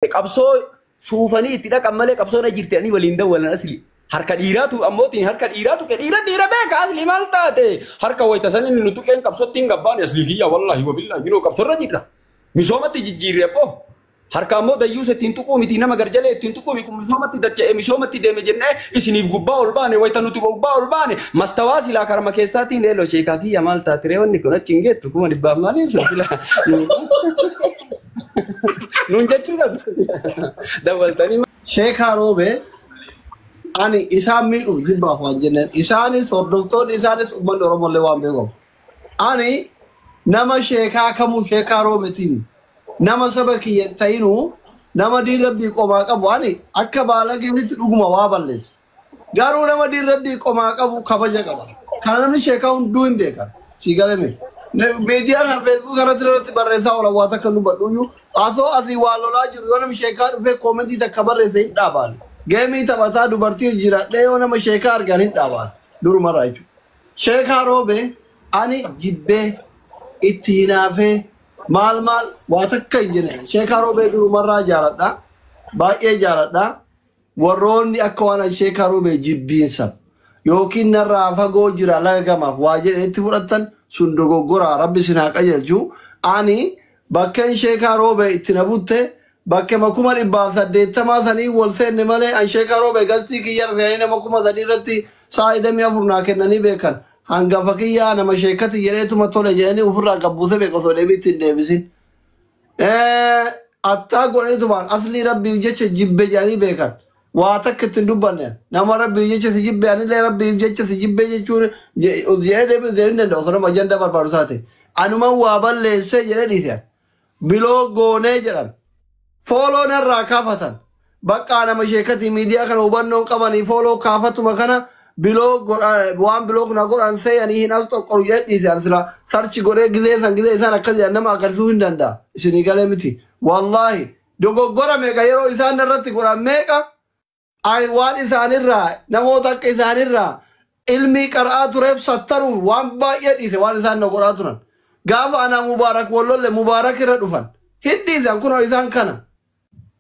qabsoo suufanii itti dhaqan malee qabsoo na jirtanii waliin dawwalan asli harka dhiiraatu ammootiin harka dhiiraatu ke dhiira beeka asli maal taate harka wayta sanin nutu keen qabsootiin gabbaan asli kiyya wallahi wa billahi minoo qabsorra jirra misoomatti jijjiirreebbo harka ammoo dayyuu settiin tuquu miti nama garjalee ittiin tuquu mi kun misoomatti dacha'e misoomatti deeme jennee isiniif gubbaa ol baane wayta nuti gubbaa ol baane mastawaa silaa karma keessaatiin eelo sheekaa kiyya maal taate reewwanni kun achi hin geettu kuma dhibbaaf maaliin sun silaa Nunjachuu dabaltanii Sheekha Roobe ani isaan miidhuuf jibbaaf waan jenneen isaanis hordoftoonni isaanis uummanni Oromollee waan beekamu ani nama sheekaa kamuu Sheekha Roobetiin nama saba kiyya ta'inu nama diin rabbii qomaa qabu ani akka baalageetti dhuguma waa balleessa garuu nama diin rabbii qomaa qabu kabaja qaba kana namni sheekaa hunduu hin beekan si galame media kan Facebook irratti irratti barreessaa oola waa takka nu badhuyu asoo asii waa lolaa jiru yoo nama sheekaa dhufee koomentii takka barreesse hin dhaabaan geemii taphataa dubartii jiraadhee yoo nama sheekaa argan hin dhaabaan durumarraa jechuudha. Sheekha Roobe ani jibbee itti hinaafee maal waa takka hin jenne Sheekha Roobe durumarraa jaaladha baay'ee jaaladha warroonni akka waan Sheekha Roobe jibbiinsa yookiin narraa fagoo jira laga gamaaf waa jedhanitti fudhatan sun dogoggora rabbi sin haa qajeelchu ani bakkeen Sheekha Roobe itti na butte bakke 1880 sanii wal seenne malee an Sheekha Roobe galtii kiyya sanii nama 1000 irratti saayidamii afur naa kennanii beekan hangafa kiyya nama sheekati jedheetuma tole jedhanii ofirraa qabbuuse beeku osoo deebiitti hin deebisin attaa godhaniitumaan aslii rabbiif jecha jibbe jedhanii beekan waa takka ittiin dubbanne nama rabbiif jecha si jibbe anillee rabbiif jecha si jibbe jechuun jedhee deebiin hin danda'u osoo nama ajanda barbaadu taate anuman waa balleessee jedhee dhiise biloo goonee jedhan fooloo narraa kaafatan bakka nama sheekati miidiyaa kana hubannoon qabanii fooloo kaafatuma kana biloo waan biloo kuna godhan seeyanii hin as tokkoru jedhee dhiise ansila sarchi godhee gizee isaan akkas jedhan nama agarsiisuu hin danda'a isinii galee miti wallaahi dogoggora meeqa yeroo isaan irratti godhan meeqa waan isaanirraa namoota akka isaanirraa ilmii qara'aa tureef sattaruuf waan baay'ee dhiise waan isaan na godhaa turan gaafa anaa mubaarak wallolle mubaarak irra dhufan hin dhiisan kunoo isaan kana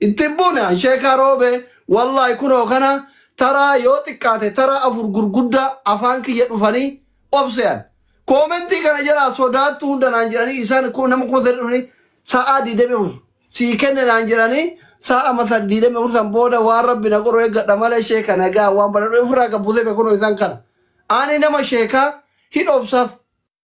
ittiin buune Sheekha Roobe wallaahi kunoo kana taraa yoo xiqqaate taraa afur gurguddaa afaan kiyya dhufanii obseyan koomentii kana jalaa sodaattu hunda naan jedhanii isaan kun nama kuma sadii dhufanii sa'aa 24 sii kenne naan jedhanii sa'a masa 24 san booda waan rabbi na godhu eeggadha malee sheeka nagaa waan baladhu ofirraa qabbuusee beekunoo isaan kana ani nama sheekaa hin obsaaf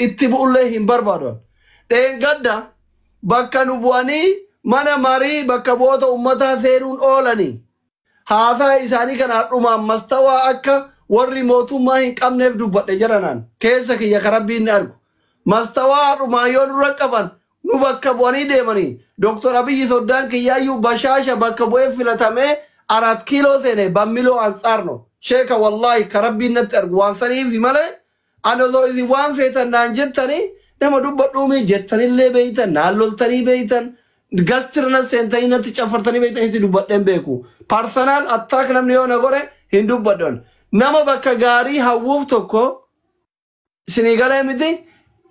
itti bu'ullee hin barbaadan dheengadda bakka nu bu'anii mana marii bakka boota ummataa seenuun oolanii haasaa isaanii kana dhumaan mastawaa akka warri mootummaa hin qabneef dubbadhe jedhanaan keessa kiyya ka rabbiin ni argu mastawaa dhumaan yoo nurra qaban nu bakka bu'anii deemanii Dr. Abiyyi soddaan kiyyaayyuu bashaasha bakka bu'ee filatamee 4 kiiloo seene bammiloo ansaarno sheeka wallaahi ka rabbiin natti argu waan saniif malee ani osoo isin waan feetan naan jettanii nama dubbadhuumii jettanillee beeytan naan loltanii beeytan gastirna seentanii natti caffartanii beeytan isin dubbadheen beeku parsonaal attaak namni yoo na godhe hin dubbadhan nama bakka gaarii hawwuuf tokko isinii galee miti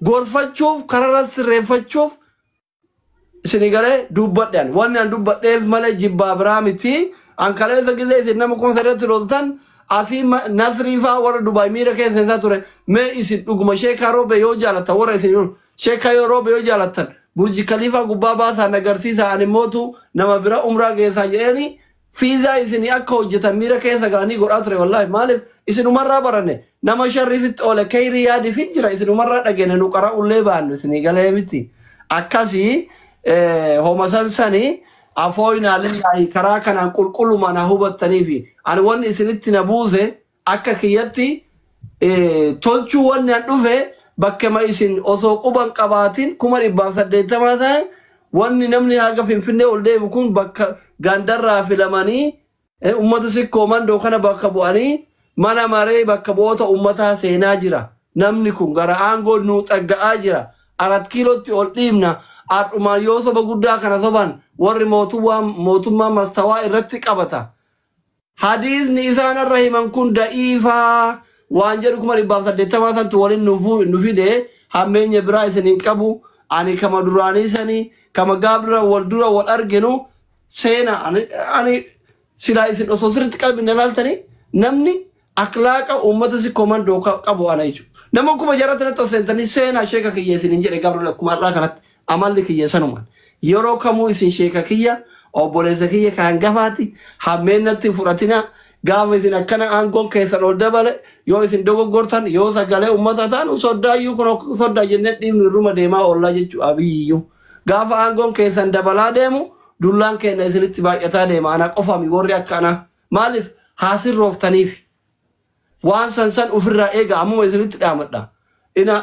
gorfachuuf kararra sirreeffachuuf isinii galee dubbadhan wanni an dubbadheef malee jibbaa biraa miti an kaleessa gisee isin nama kuma sadatti loltan asii nasriifaa warra Dubaay miira keessa isaa ture mee isin dhuguma Sheekha Roobe yoo jaalatan warra isin Sheekha Roobe yoo jaalatan burji Khaliifaa gubbaa baasaan agarsiisa ani mootu nama bira umraa geessaa jedhanii fiizaa isinii akka hojjetan miira keessa galanii godhaa ture wallaahi maaliif isinumarraa baranne nama sharriisitti oole kayrii yaadiif hin jira isinumarraa dhageenne nu qara'ullee baannu isinii galee miti akkasii homa sansanii afooyinaa lillahi karaa kanaan qulqulluma na hubattaniifi ani wanni isinitti na buuse akka kiyyatti tolchuu wanni an dhufe bakkema isin osoo quban qabaatin 1880 ta'e wanni namni haga Finfinnee ol deemu kun bakka gandarraa filamanii ummata sikkoo mandoo kana bakka bu'anii mana maree bakka bu'oota ummataa seenaa jira namni kun gara aangoo nuu xagga'aa jira 4 kiilootti ol dhiibna adhumaan yoo soba guddaa kana soban warri mootummaa mastawaa irratti qabata hadiisni isaan irra himan kun da'iifaa waan jedhu 1880 santu waliin nu fide hammeenya biraa isiniin qabu ani kama duraanii sanii kama gaabdura wal dura wal arginu seenaa ani silaa isin osoo sirriitti qalbiin ilaaltanii namni akhlaaqa uummata si komandoo qabu ana jechuudha. Nama kuma jarratti natti osoo seenaa sheeka kiyya isin hin jedhe gabru lakkuma har'aa kanatti amalli kiyya sanumaan. Yeroo kamuu isin sheeka kiyya obboleessa kiyya kan gafaati hammeennatti fudhatina gaafa isin akkana aangoon keessan ol dabale yoo isin dogoggortan yoo sagalee uummata ta'an soddaayyuu kun soddaa jennee dhiibnu irruma deemaa oollaa jechuudha abiyyuu. Gaafa aangoon keessan dabalaa deemu dullaan keenya isinitti baay'ataa deema ana qofami warri akkana maaliif haasirrooftaniif waan san ofirraa eega ammuma isinitti dhaamadha. Ina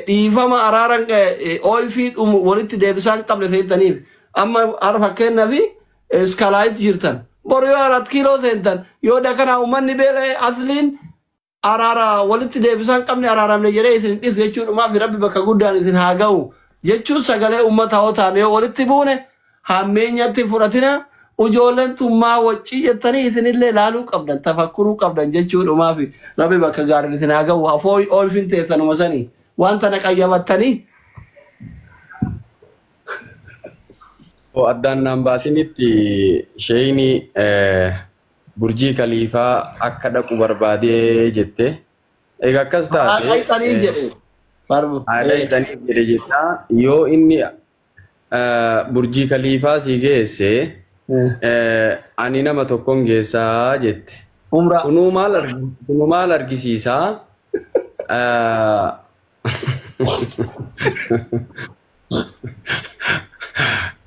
dhiifama araaran ooyifii dhumu walitti deebisaan qabne seetaniif amma arfa kenna fi iskalaayit jirtan. Boru yoo 4 kiiloo seentan yoo dakana uummanni beela asliin araara walitti deebisaan qabne araaramne jedhee isin dhiisu jechuudhumaa fi rabbi bakka guddaan isin haa ga'u jechuun sagalee uummata hoo taane yoo walitti buune hammeenyatti fudhatina ijoolleen tummaa waccii jettanii isinillee laaluu qabdan tafakkuruu qabdan jechuudhumaa fi rabbi bakka gaariin isin haa ga'u afoo oolfin teessanuma sanii wanta na qayyabattanii. Addaan naan baasinitti sheeyni burjii kaliifaa akka dhaqu barbaadee jette. Egaa akkas taate. Haadhaitaniif jedhe. Haadhaitaniif jedhe jetta yoo inni burjii kaliifaa si geesse ani nama tokkon geessaa jette. Kunuu maal argisiisaa?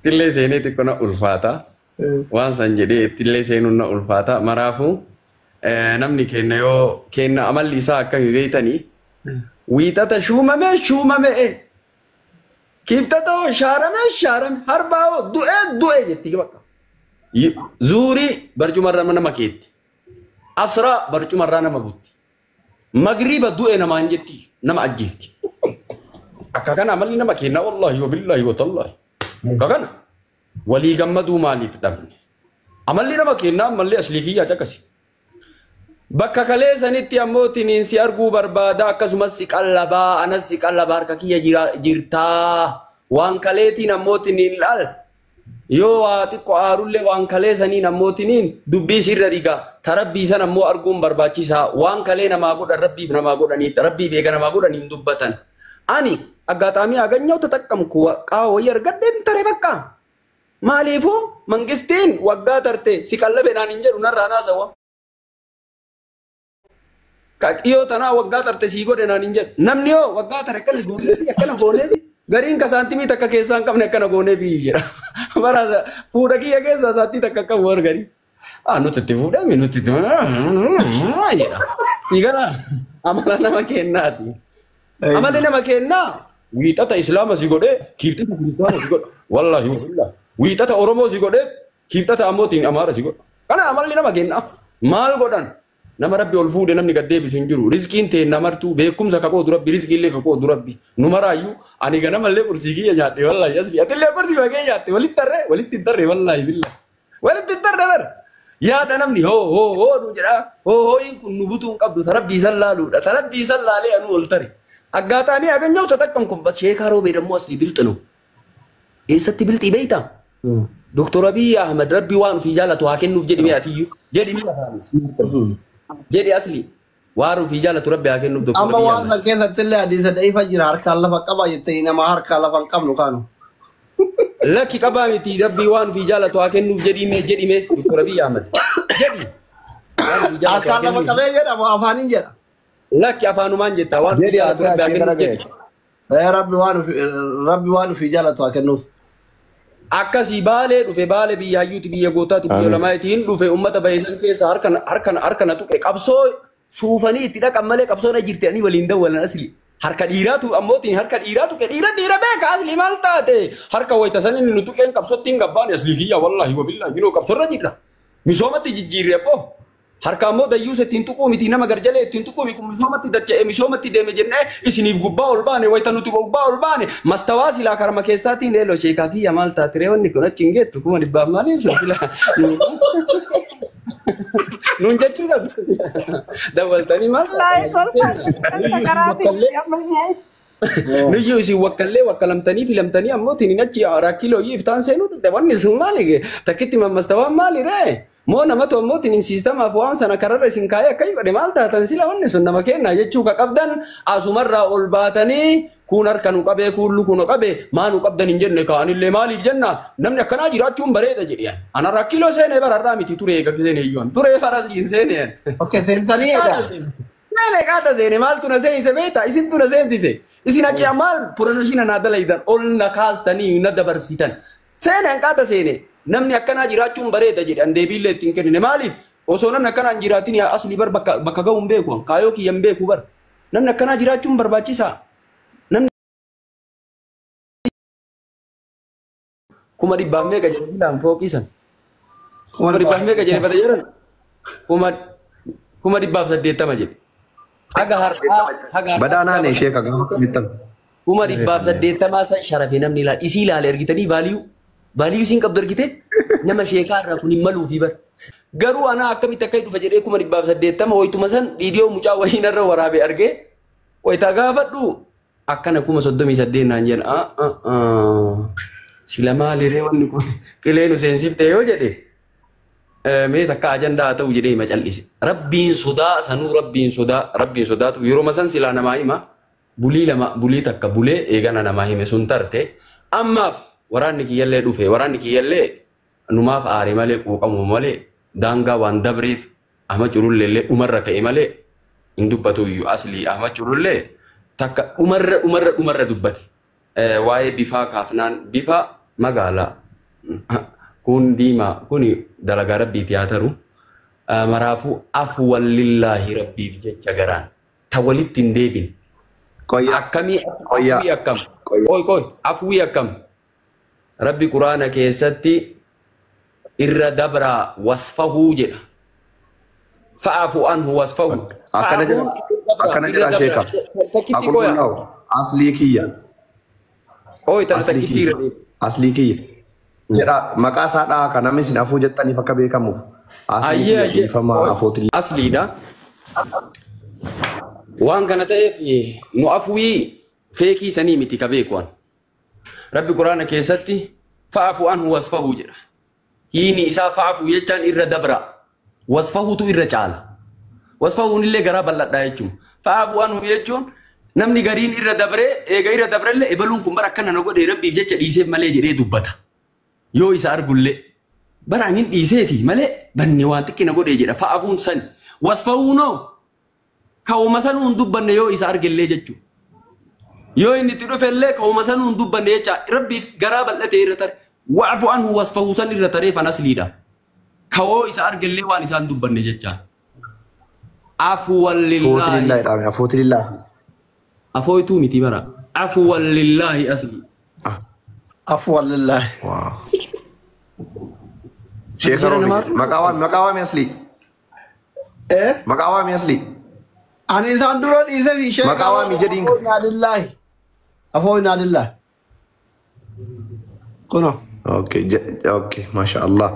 Tillee seenee xiqqoona ulfaata. Waan san jedhee tillee seenuun na ulfaata. Maraafu namni kenna yoo kenna amalli isaa akkami beeytanii wiixata shuumame kiibtata shaarame harbaa du'e jetti bakka. Zuurii barcumarraa nama keetti. Asraa barcumarraa nama butti. Magriiba du'e namaan jetti nama ajjeefti. Akka kana amalli nama kenna wallahi wa billahi wa tallahi. Kakana walii gammaduu maaliif dhabne amalli nama kennaa amalli aslii kiyyaa caqasi bakka kalee sanitti ammoo tiniin si arguu barbaada akkasumas si qallabaa anas si qallabaa harka kiyya jirtaa waan kaleetiin ammoo tiniin laal yoo waa xiqqoo aarullee waan kalee saniin ammoo tiniin dubbii sirra dhigaa tarabbii san ammoo arguun barbaachisaa waan kalee namaa godhan rabbiif namaa godhanii rabbiif eega namaa godhaniin dubbatan ani aggaataamii aganyoo tattaqqamku qaawwa argadheen tare bakka maaliifuu mangistiin waggaa tarte si qallabe naan hin jedhu narraa naasawa yoo tanaa waggaa tarte sii godhe naan hin jedhu namni yoo waggaa tare akkana gooneefi gariin kasaantimii takka keessaa hin qabne akkana gooneefi jedha baraasa fuudha kiyya keessaa saattii takka qabu wargari nuti itti fuudhame nuti itti jedha sii gara amala nama kennaati amala nama kennaa wiixata islaama si godhe kiibxata kiristaana si godha wallahi wallahi wiixata oromoo si godhe kiibxata ammootiin amaara si godha kana amalli nama kenna maal godhan nama rabbi ol fuudhe namni gad deebisu hin jiru rizqiin ta'e namartuu beekumsa kakootu rabbi rizqiillee kakootu rabbi numaraayyuu ani ganamallee qursii kiyya nyaadhe wallahi asli atillee qursii bagee nyaatte walitti hin tarre wallahi billahi walitti hin tarre bar yaada namni hoo nu jedha hooyin kun nu butuun qabdu tarabbii san laaluudha tarabbii san laalee anu ol tare aggaataanii aganyoo tattaqqam kun sheekaa roobee dammoo asli bilxinu eessatti bilxii beeyta Dr. Abiy Ahmed rabbi waan fi jaalatu haa kennuuf jedhime atiyyu jedhi asli waan fi jaalatu rabbi haa kennuuf Dr. Amma waan san keessatti illee hadiisa da'iifa jira harkaan lafa qaba jettee nama harkaan lafa hin qabnu kaanu. Lakki qabaa miti rabbi waan fi jaalatu haa kennuuf jedhime Dr. Abiy Ahmed jedhi. Harkaan lafa qabee jedhamu afaaniin jedha. Lakki afaanumaan jetta waan fi jaalatu rabbi haa kennuuf jedhi. Rabbi waan fi jaalatu haa kennuuf. Akkasii baalee dhufe baalee biyya hayyuuti biyya gootaati biyya lamaayitiin dhufe uummata baay'isan keessa harkana tuqe qabsoo suufanii itti dhaqan malee qabsoo na jirti ani waliin dawwalan asli harka dhiiraatu ammootiin harka dhiiraatu ke dhiira beeka asli maal taate harka wayita san inni nu tuqeen qabsootti hin gabbaane asli kiyya wallahi wa billahi minoo qabsoorra jirra misoomatti jijjiirre abbo harka ammoo dayyuus ittiin tuquu miti nama garjalee ittiin tuquu miti misoomatti dacha'e misoomatti deeme jennee isiniif gubbaa ol baane wayita nuti gubbaa ol baane mastawaa silaa karma keessaatiin eeloo sheekaa kiyya maal taate reewwanni kun achi hin geettu kuma dhibbaaf maaliin sun fila nuun jechuudha dawwaltanii maal Nuyyu isi wakkalamtanii filamtanii ammoo tinin achi rakkiloo iftaan seenuu wanni sun maali takkitti mammastawan maali ree moo namatu ammoo tinin siistamaaf waan sana kararra isin kaayee akka ifadhe maal taatan sila wanni sun nama kenna jechuu ka qabdan asumarraa ol baatanii kun harka nu qabee kun luku nu qabee maa nu qabdan hin jenne kaanillee maaliif jenna namni akkanaa jiraachuun bareeda jedhiyan ana rakkiloo seenee bararraa miti turee eega seenee iyyuun turee farasiin seeneen. Okay, seentanii egaa. Nene kata sene mal tuna sense beta isin tuna sensise isin aki amal pronoshina na dalaidan ol na kastani na dabarsitan sene kata sene namni akkana jiraachuun bareeda jedhe ande bille tin kenine malif osoo namni akkana jiraatin ya asli bar bakka ga'uun beeku kaayoo kiyyan beeku bar namni akkana jiraachuun barbaachisa namni kuma dibbaaf meeqa jedhe filaan fooqisan kuma dibbaaf meeqa jedhe bata jedhan kuma dibbaaf 80 jedhe haga badana ne sheeka gama mittam kuma dibbaaf 80 san sharafe namni ilaal isi ilaale ergitanii value sin qabdu ergite nama sheekaa irraa kun hin maluufi bar garuu ana akkamitti akka dhufa jedhee kuma dibbaaf 80 waytuma san viidiyoo mucaa wahiin irra waraabe argee wayta gaafadhu akkana kuma 38 naan jedhan sila maaliree wanni kun qileenu seensifte yoo jedhe mee takka ajandaa ta'u jedhee hima callise rabbiin sodaa sanuu rabbiin sodaatu yeroo masan silaa namaa hima bulii takka bulee eegana namaa hime sun tarte ammaaf waraanni kiyyallee dhufe waraanni kiyyallee numaaf aare malee quuqamu malee daangaa waan dabreef ahma curulleellee dhumarra ka'e malee hin dubbatu iyyuu aslii ahma curullee takka dhumarra dubbate waa'ee bifaa kaafnaan bifa magaalaa kun diimaa kun dalagaa rabbiiti haa taru maraafuu afwan lillaahi rabbiif jecha garaan ta walitti hin deebin akkamii afwii akkam rabbi quraana keessatti irra dabraa wasfahuu jedha fa'afu anhu wasfahu akkana jedha sheeka aqulullahu aslii kiyya aslii kiyya jedha maqaa isaa dhaa kan namni isin afuu jettaniif akka beekamuuf asliidha waan kana ta'eef nu afwii feekii sanii miti ka beekuwan rabbi quraana keessatti fa'afu anhu wasfahu jedha hiini isaa fa'afu jechaan irra dabra wasfahutu irra caala wasfahuun illee garaa bal'adhaa jechuun fa'afu anhu jechuun namni gariin irra dabree eega irra dabrellee ebaluun kun bara akkana na godhe rabbiif jecha dhiiseef malee jedhee dubbata yoo isa argullee baraan hin dhiiseefi malee banni waan xiqqi na godhe jedha fa'afuun san wasfahuunoo kawuma sanuun dubbanne yoo isa argellee jechuudha yoo inni itti dhufellee kawuma sanuun dubbanne jecha rabbiif garaa bal'atee irra tare wa'afu anhu wasfahuu san irra taree fan asliidha kawoo isa argellee waan isaan dubbanne jecha afwan lillaahi afuuti lillaahi afooytuu miti bara afwan lillaahi asli afwan lillaahi sheekh maqaawaa mi asli maqaawaa mi asli ani isaan dura dhiise fi sheekh maqaawaa mi jedhiin afooyinaa lillaahi kuno okay masha Allah